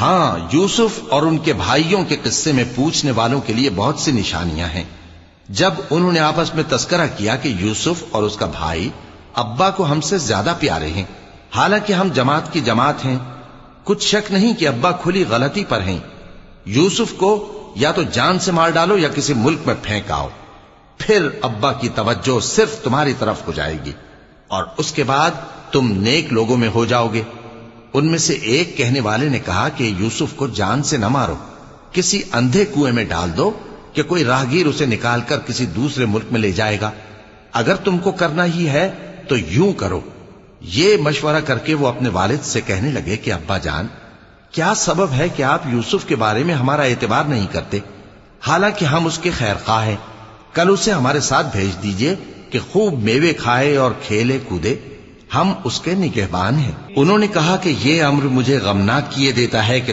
ہاں، یوسف اور ان کے بھائیوں کے قصے میں پوچھنے والوں کے لیے بہت سی نشانیاں ہیں۔ جب انہوں نے آپس میں تذکرہ کیا کہ یوسف اور اس کا بھائی ابا کو ہم سے زیادہ پیارے ہیں، حالانکہ ہم جماعت کی جماعت ہیں، کچھ شک نہیں کہ ابا کھلی غلطی پر ہیں۔ یوسف کو یا تو جان سے مار ڈالو یا کسی ملک میں پھینک آؤ، پھر ابا کی توجہ صرف تمہاری طرف ہو جائے گی اور اس کے بعد تم نیک لوگوں میں ہو جاؤ گے۔ ان میں سے ایک کہنے والے نے کہا کہ یوسف کو جان سے نہ مارو، کسی اندھے کنویں میں ڈال دو کہ کوئی راہگیر اسے نکال کر کسی دوسرے ملک میں لے جائے گا۔ اگر تم کو کرنا ہی ہے تو یوں کرو۔ یہ مشورہ کر کے وہ اپنے والد سے کہنے لگے کہ ابا جان، کیا سبب ہے کہ آپ یوسف کے بارے میں ہمارا اعتبار نہیں کرتے، حالانکہ ہم اس کے خیر خواہ ہیں؟ کل اسے ہمارے ساتھ بھیج دیجئے کہ خوب میوے کھائے اور کھیلے کودے، ہم اس کے نگہبان ہیں۔ انہوں نے کہا کہ یہ امر مجھے غمناک کیے دیتا ہے کہ